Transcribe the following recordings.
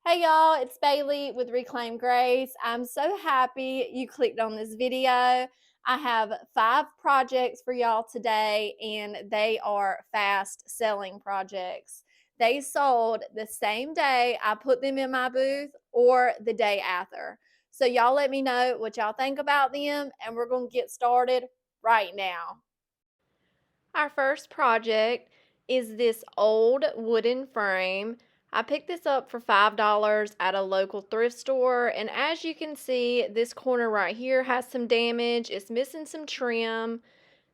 Hey y'all, it's Bailey with Reclaim Grace. I'm so happy you clicked on this video. I have 5 projects for y'all today, and they are fast selling projects. They sold the same day I put them in my booth or the day after. So y'all let me know what y'all think about them, and we're going to get started right now. Our first project is this old wooden frame. I picked this up for $5 at a local thrift store, and as you can see, this corner right here has some damage. It's missing some trim.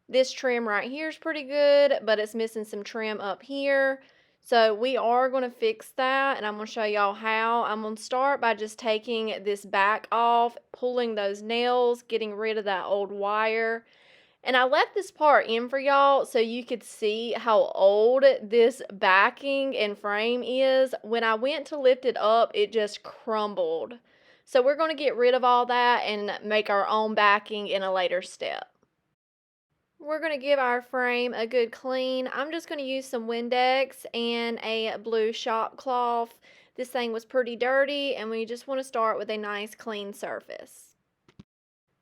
This trim right here is pretty good, but it's missing some trim up here. So we are going to fix that, and I'm going to show y'all how. I'm going to start by just taking this back off, pulling those nails, getting rid of that old wire. And I left this part in for y'all so you could see how old this backing and frame is. When I went to lift it up, it just crumbled. So we're going to get rid of all that and make our own backing in a later step. We're going to give our frame a good clean. I'm just going to use some Windex and a blue shop cloth. This thing was pretty dirty, and we just want to start with a nice clean surface.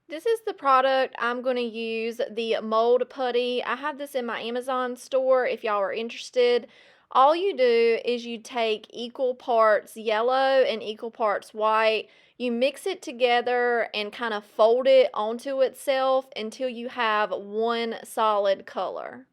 This is the product I'm going to use, the mold putty. I have this in my Amazon store if y'all are interested. All you do is you take equal parts yellow and equal parts white. You mix it together and kind of fold it onto itself until you have one solid color.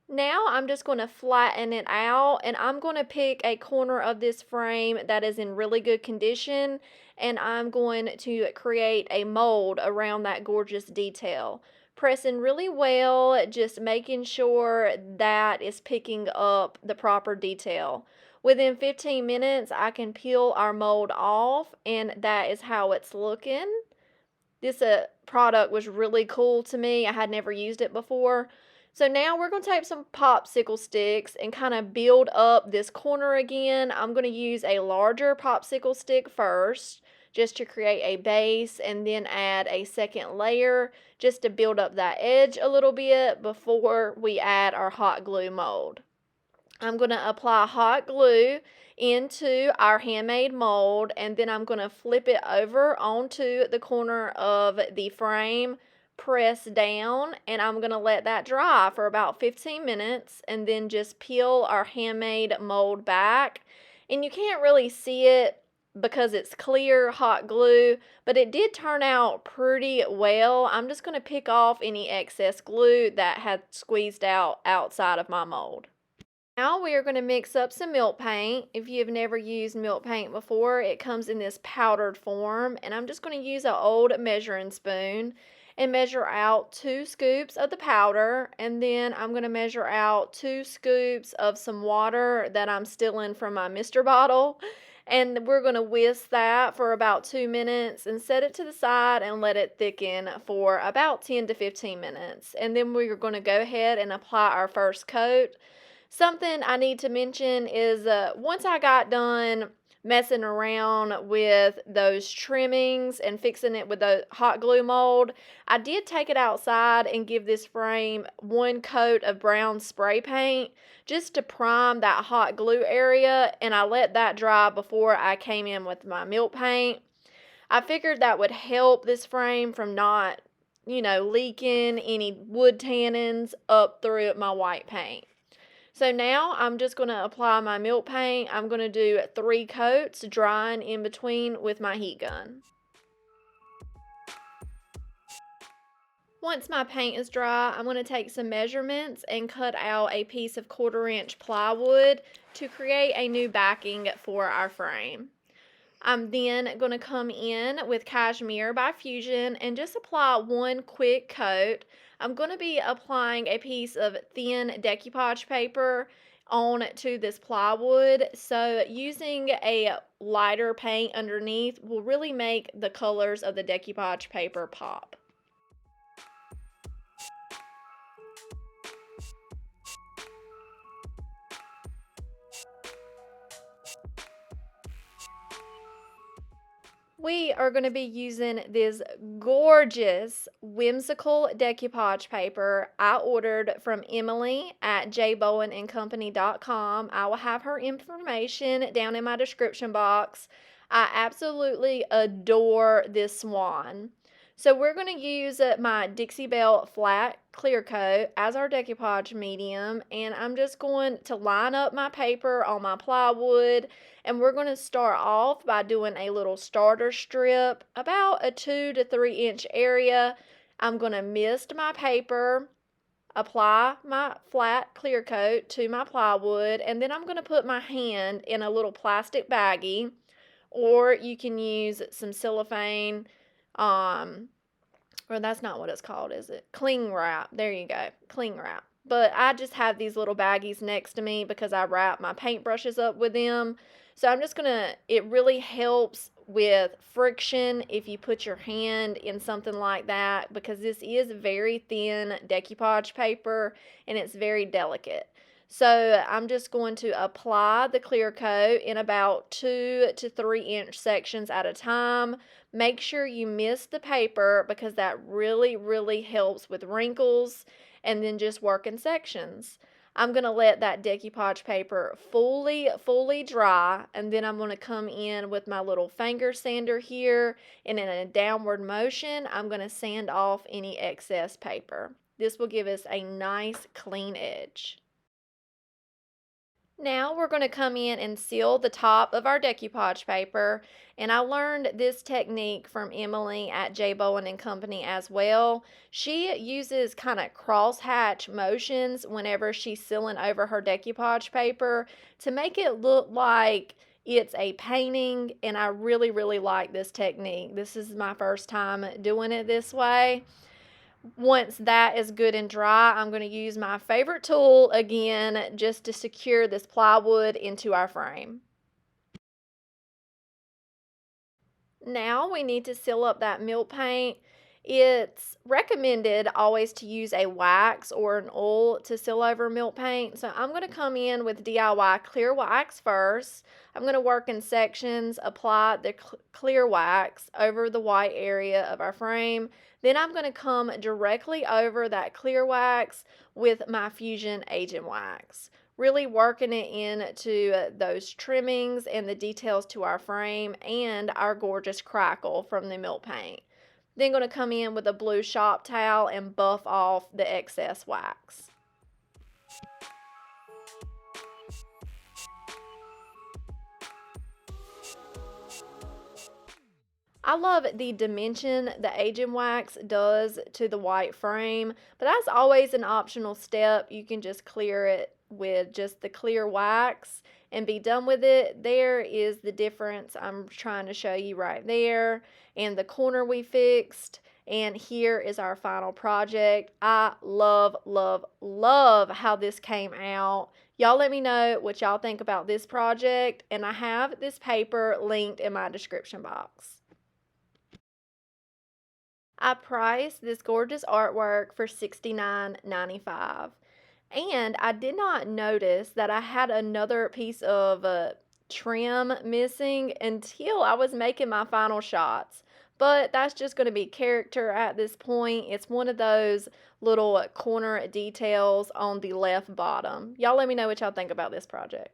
Now I'm just going to flatten it out, and I'm going to pick a corner of this frame that is in really good condition, and I'm going to create a mold around that gorgeous detail. Pressing really well, just making sure that is picking up the proper detail. Within 15 minutes, I can peel our mold off, and that is how it's looking. This product was really cool to me. I had never used it before. So now we're going to take some popsicle sticks and kind of build up this corner again. I'm going to use a larger popsicle stick first just to create a base, and then add a second layer just to build up that edge a little bit before we add our hot glue mold. I'm going to apply hot glue into our handmade mold, and then I'm going to flip it over onto the corner of the frame, press down, and I'm going to let that dry for about 15 minutes, and then just peel our handmade mold back. And you can't really see it because it's clear hot glue, but it did turn out pretty well. I'm just going to pick off any excess glue that had squeezed out outside of my mold. Now we are going to mix up some milk paint. If you've never used milk paint before, it comes in this powdered form, and I'm just going to use an old measuring spoon and measure out 2 scoops of the powder, and then I'm going to measure out 2 scoops of some water that I'm stealing from my Mr. bottle, and we're going to whisk that for about 2 minutes and set it to the side and let it thicken for about 10 to 15 minutes. And then we're going to go ahead and apply our first coat. Something I need to mention is once I got done messing around with those trimmings and fixing it with the hot glue mold, I did take it outside and give this frame 1 coat of brown spray paint just to prime that hot glue area, and I let that dry before I came in with my milk paint. I figured that would help this frame from not, leaking any wood tannins up through my white paint. So now I'm just going to apply my milk paint. I'm going to do 3 coats, drying in between with my heat gun. Once my paint is dry, I'm going to take some measurements and cut out a piece of 1/4-inch plywood to create a new backing for our frame. I'm then going to come in with Cashmere by Fusion and just apply 1 quick coat. I'm going to be applying a piece of thin decoupage paper onto this plywood, so using a lighter paint underneath will really make the colors of the decoupage paper pop. We are going to be using this gorgeous whimsical decoupage paper I ordered from Emily at jbowenandcompany.com. I will have her information down in my description box. I absolutely adore this swan. So we're going to use my Dixie Belle flat clear coat as our decoupage medium, and I'm just going to line up my paper on my plywood, and we're going to start off by doing a little starter strip, about a 2 to 3 inch area. I'm going to mist my paper, apply my flat clear coat to my plywood, and then I'm going to put my hand in a little plastic baggie, or you can use some cellophane, or that's not what it's called, is it? Cling wrap. There you go. Cling wrap. But I just have these little baggies next to me because I wrap my paintbrushes up with them. So I'm just going to, it really helps with friction if you put your hand in something like that, because this is very thin decoupage paper and it's very delicate. So I'm just going to apply the clear coat in about 2 to 3 inch sections at a time. Make sure you mist the paper because that really helps with wrinkles, and then just work in sections. I'm going to let that decoupage paper fully dry, and then I'm going to come in with my little finger sander here, and in a downward motion, I'm going to sand off any excess paper. This will give us a nice clean edge. Now we're going to come in and seal the top of our decoupage paper, and I learned this technique from Emily at J. Bowen and Company as well. She uses kind of crosshatch motions whenever she's sealing over her decoupage paper to make it look like it's a painting, and I really like this technique. This is my first time doing it this way. Once that is good and dry, I'm going to use my favorite tool again just to secure this plywood into our frame. Now we need to seal up that milk paint. It's recommended always to use a wax or an oil to seal over milk paint. So I'm going to come in with DIY clear wax first. I'm going to work in sections, apply the clear wax over the white area of our frame. Then I'm going to come directly over that clear wax with my Fusion Agent Wax, really working it into those trimmings and the details to our frame and our gorgeous crackle from the milk paint. Then going to come in with a blue shop towel and buff off the excess wax. I love the dimension the agent wax does to the white frame, but that's always an optional step. You can just clear it with just the clear wax and be done with it. There is the difference I'm trying to show you right there, and the corner we fixed. And here is our final project. I love how this came out. Y'all let me know what y'all think about this project, and I have this paper linked in my description box. I priced this gorgeous artwork for $69.95. And I did not notice that I had another piece of trim missing until I was making my final shots. But that's just going to be character at this point. It's one of those little corner details on the left bottom. Y'all let me know what y'all think about this project.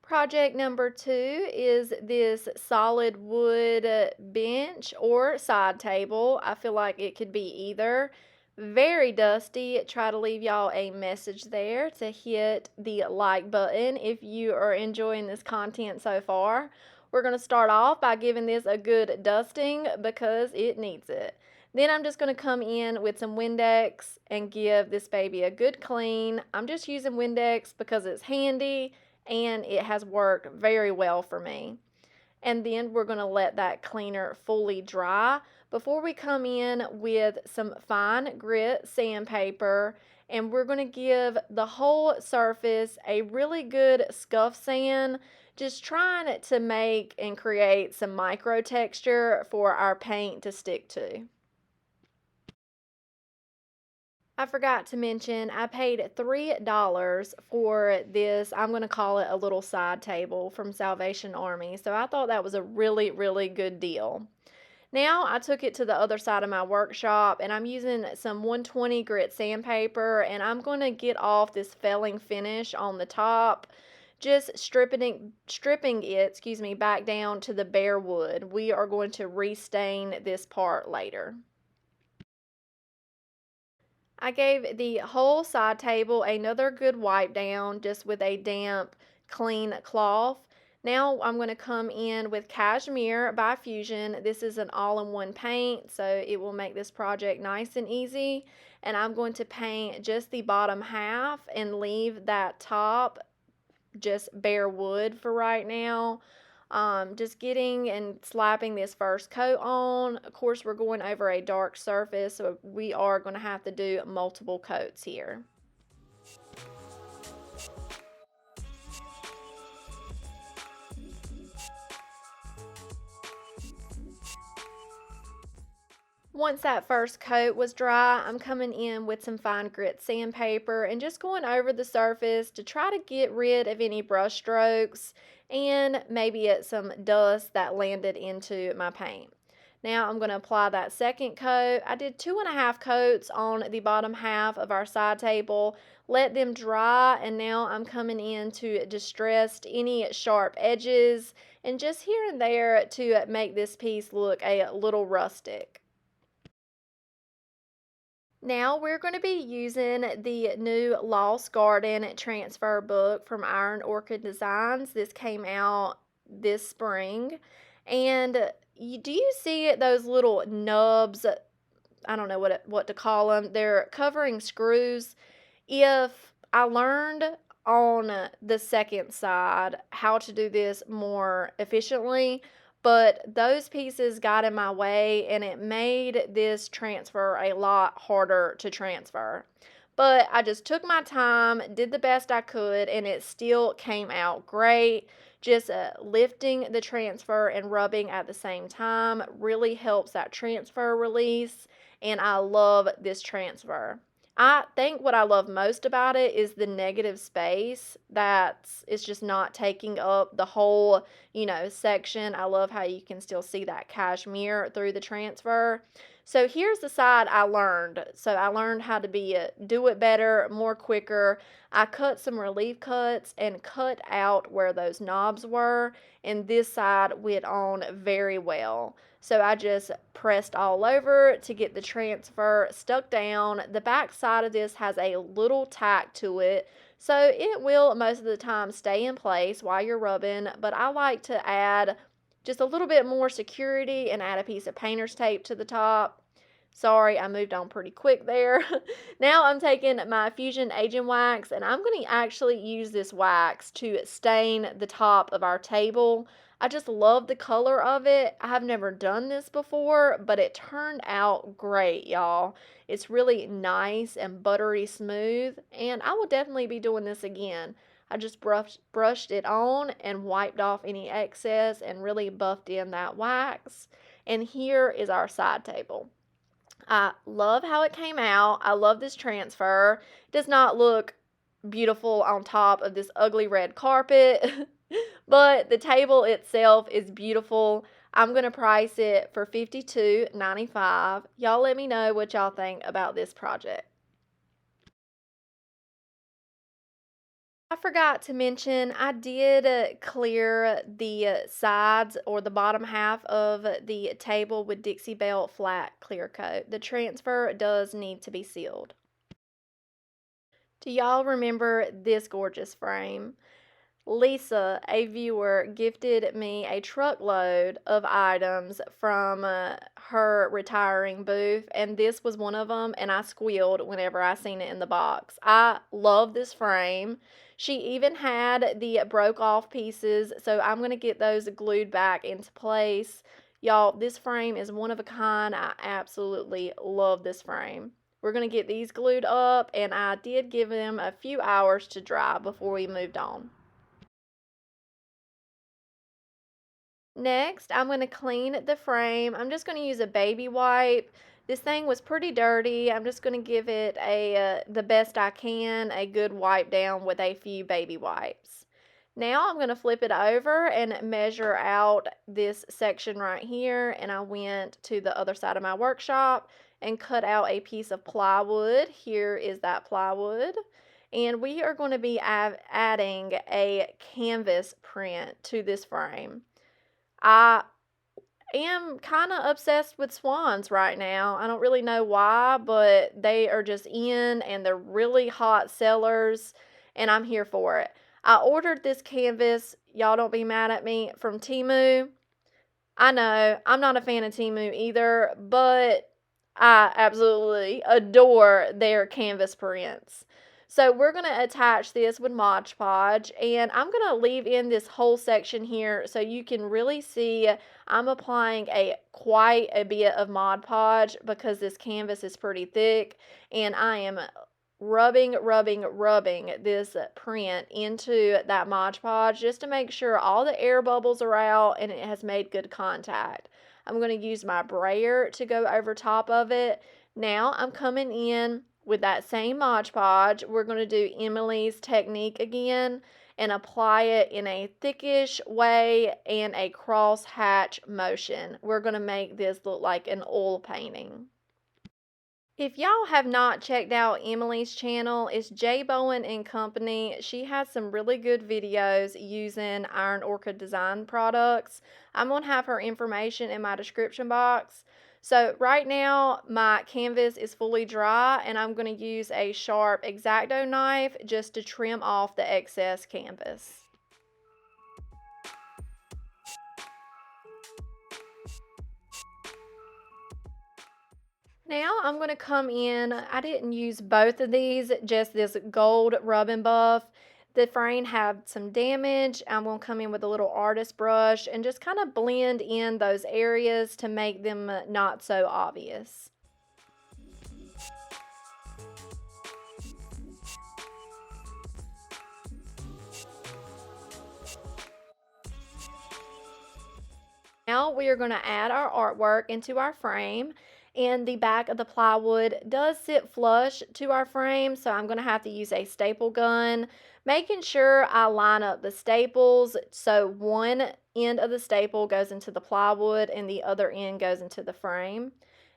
Project number 2 is this solid wood bench or side table. I feel like it could be either. Very dusty. Try to leave y'all a message there to hit the like button if you are enjoying this content so far. We're going to start off by giving this a good dusting because it needs it. Then I'm just going to come in with some Windex and give this baby a good clean. I'm just using Windex because it's handy and it has worked very well for me. And then we're going to let that cleaner fully dry before we come in with some fine grit sandpaper, and we're going to give the whole surface a really good scuff sand, just trying to make and create some micro texture for our paint to stick to. I forgot to mention I paid $3 for this. I'm going to call it a little side table from Salvation Army. So I thought that was a really, really good deal. Now I took it to the other side of my workshop and I'm using some 120 grit sandpaper and I'm going to get off this felling finish on the top, just stripping it, back down to the bare wood. We are going to restain this part later. I gave the whole side table another good wipe down just with a damp, clean cloth. Now I'm going to come in with Cashmere by Fusion. This is an all-in-one paint, so it will make this project nice and easy. And I'm going to paint just the bottom half and leave that top just bare wood for right now. Just getting and slapping this first coat on. Of course, we're going over a dark surface, so we are going to have to do multiple coats here. Once that first coat was dry, I'm coming in with some fine grit sandpaper and just going over the surface to try to get rid of any brush strokes and maybe some dust that landed into my paint. Now I'm going to apply that second coat. I did 2.5 coats on the bottom half of our side table, let them dry, and now I'm coming in to distress any sharp edges and just here and there to make this piece look a little rustic. Now we're going to be using the new Lost Garden transfer book from Iron Orchid Designs. This came out this spring. And do you see those little nubs? I don't know what to call them. They're covering screws. If I learned on the second side how to do this more efficiently, but those pieces got in my way and it made this transfer a lot harder to transfer. But I just took my time, did the best I could, and it still came out great. Just lifting the transfer and rubbing at the same time really helps that transfer release, and I love this transfer. I think what I love most about it is the negative space it's just not taking up the whole, section. I love how you can still see that cashmere through the transfer. So here's the side I learned. So I learned how to do it better, more quicker. I cut some relief cuts and cut out where those knobs were, and this side went on very well. So I just pressed all over to get the transfer stuck down. The back side of this has a little tack to it, so it will most of the time stay in place while you're rubbing, but I like to add just a little bit more security and add a piece of painter's tape to the top. Sorry, I moved on pretty quick there. Now I'm taking my Fusion Agent Wax and I'm going to actually use this wax to stain the top of our table. I just love the color of it. I have never done this before, but it turned out great, y'all. It's really nice and buttery smooth, and I will definitely be doing this again. I just brushed it on and wiped off any excess and really buffed in that wax. And here is our side table. I love how it came out. I love this transfer. It does not look beautiful on top of this ugly red carpet, but the table itself is beautiful. I'm going to price it for $52.95. Y'all let me know what y'all think about this project. I forgot to mention I did clear the sides or the bottom half of the table with Dixie Belt flat clear coat. The transfer does need to be sealed. Do y'all remember this gorgeous frame? Lisa, a viewer, gifted me a truckload of items from her retiring booth, and this was one of them, and I squealed whenever I seen it in the box. I love this frame. She even had the broke off pieces, so I'm going to get those glued back into place. Y'all, this frame is one of a kind. I absolutely love this frame. We're going to get these glued up, and I did give them a few hours to dry before we moved on. Next, I'm going to clean the frame. I'm just going to use a baby wipe This thing was pretty dirty. I'm just going to give it the best I can, a good wipe down with a few baby wipes. Now I'm going to flip it over and measure out this section right here, and I went to the other side of my workshop and cut out a piece of plywood. Here is that plywood. And we are going to be adding a canvas print to this frame. I am kind of obsessed with swans right now. I don't really know why, but they are just in and they're really hot sellers, and I'm here for it. I ordered this canvas, y'all don't be mad at me, from Temu. I know, I'm not a fan of Temu either, but I absolutely adore their canvas prints. So we're going to attach this with Mod Podge, and I'm going to leave in this whole section here so you can really see I'm applying quite a bit of Mod Podge because this canvas is pretty thick, and I am rubbing this print into that Mod Podge just to make sure all the air bubbles are out and it has made good contact. I'm going to use my brayer to go over top of it. Now I'm coming in with that same Mod Podge. We're going to do Emily's technique again and apply it in a thickish way and a cross hatch motion. We're going to make this look like an oil painting. If y'all have not checked out Emily's channel, it's J Bowen and Company. She has some really good videos using Iron Orchid Design products. I'm going to have her information in my description box. So right now my canvas is fully dry, and I'm going to use a sharp X-Acto knife just to trim off the excess canvas. Now I'm going to come in, I didn't use both of these, just this gold rub and buff. The frame had some damage. I'm going to come in with a little artist brush and just kind of blend in those areas to make them not so obvious. Now we are going to add our artwork into our frame, and the back of the plywood does sit flush to our frame, so I'm going to have to use a staple gun, making sure I line up the staples so one end of the staple goes into the plywood and the other end goes into the frame.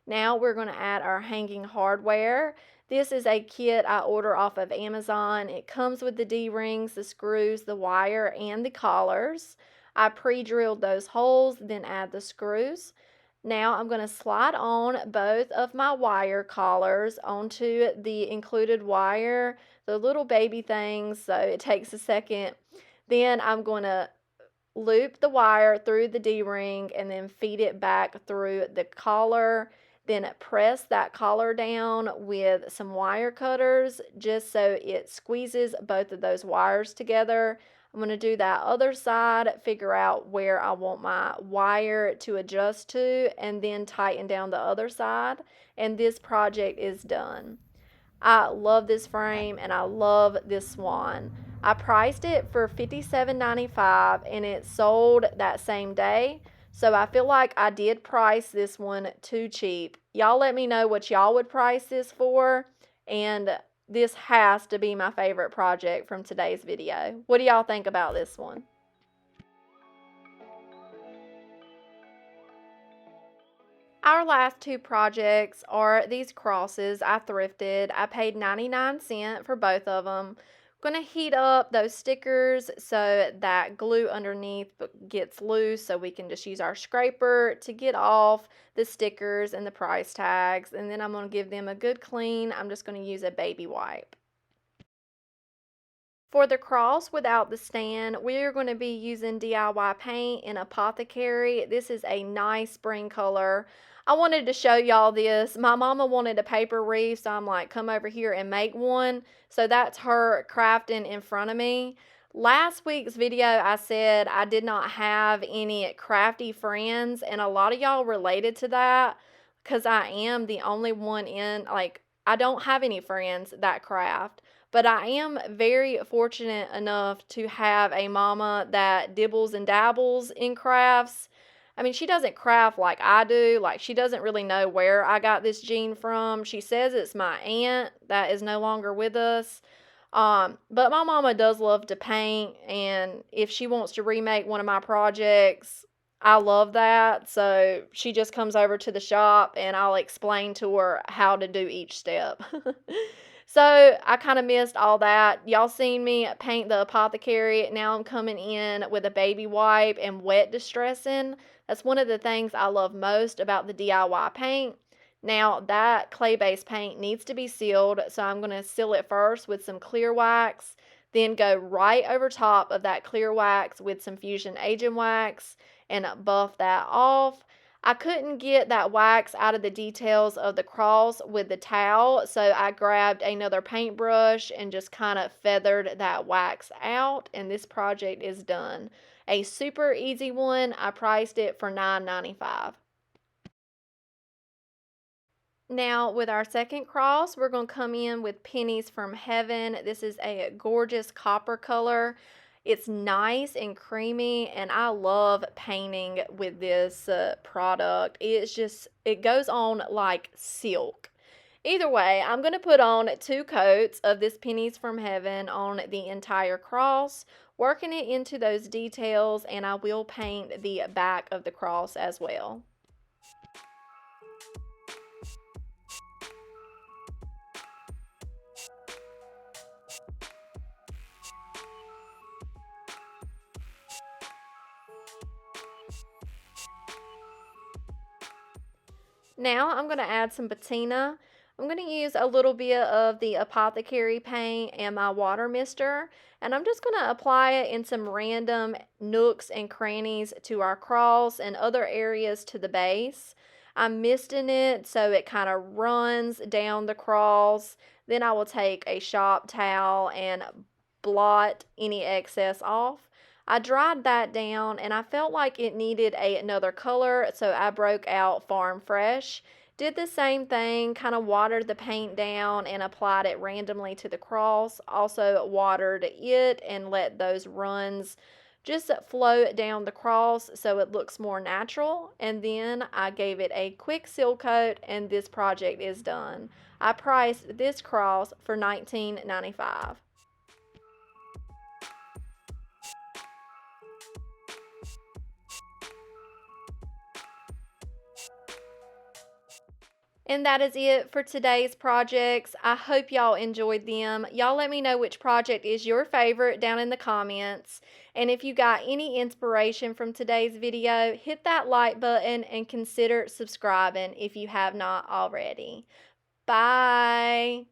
Now we're going to add our hanging hardware. This is a kit I order off of Amazon. It comes with the D-rings, the screws, the wire, and the collars. I pre-drilled those holes, then add the screws. Now I'm going to slide on both of my wire collars onto the included wire, the little baby things, so it takes a second. Then I'm going to loop the wire through the D-ring and then feed it back through the collar. Then press that collar down with some wire cutters just so it squeezes both of those wires together. I'm going to do that other side, figure out where I want my wire to adjust to, and then tighten down the other side, and this project is done. I love this frame and I love this swan. I priced it for $57.95 and it sold that same day, so I feel like I did price this one too cheap. Y'all let me know what y'all would price this for, and this has to be my favorite project from today's video. What do y'all think about this one? Our last two projects are these crosses I thrifted. I paid 99 cents for both of them. I'm going to heat up those stickers so that glue underneath gets loose, so we can just use our scraper to get off the stickers and the price tags, and then I'm going to give them a good clean. I'm just going to use a baby wipe. For the cross without the stand, we're going to be using DIY paint in Apothecary. This is a nice spring color. I wanted to show y'all this. My mama wanted a paper wreath, so I'm like, come over here and make one. So that's her crafting in front of me. Last week's video, I said I did not have any crafty friends, and a lot of y'all related to that because I am the only one I don't have any friends that craft. But I am very fortunate enough to have a mama that dibbles and dabbles in crafts. I mean, she doesn't craft like I do. Like, she doesn't really know where I got this gene from. She says it's my aunt that is no longer with us. But my mama does love to paint, and if she wants to remake one of my projects, I love that. So she just comes over to the shop and I'll explain to her how to do each step. So I kind of missed all that. Y'all seen me paint the apothecary. Now I'm coming in with a baby wipe and wet distressing. That's one of the things I love most about the DIY paint. Now that clay-based paint needs to be sealed, so I'm going to seal it first with some clear wax, then go right over top of that clear wax with some fusion agent wax and buff that off. I couldn't get that wax out of the details of the cross with the towel, so I grabbed another paintbrush and just kind of feathered that wax out, and this project is done. A super easy one. I priced it for $9.95. Now, with our second cross, we're going to come in with Pennies from Heaven. This is a gorgeous copper color. It's nice and creamy, and I love painting with this product. It goes on like silk. Either way, I'm going to put on 2 coats of this Pennies from Heaven on the entire cross, working it into those details, and I will paint the back of the cross as well. Now I'm going to add some patina. I'm going to use a little bit of the apothecary paint and my water mister, and I'm just going to apply it in some random nooks and crannies to our cross and other areas to the base. I'm misting it so it kind of runs down the cross. Then I will take a shop towel and blot any excess off. I dried that down and I felt like it needed another color, so I broke out Farm Fresh. Did the same thing, kind of watered the paint down and applied it randomly to the cross. Also watered it and let those runs just flow down the cross so it looks more natural. And then I gave it a quick seal coat and this project is done. I priced this cross for $19.95. And that is it for today's projects. I hope y'all enjoyed them. Y'all let me know which project is your favorite down in the comments. And if you got any inspiration from today's video, hit that like button and consider subscribing if you have not already. Bye.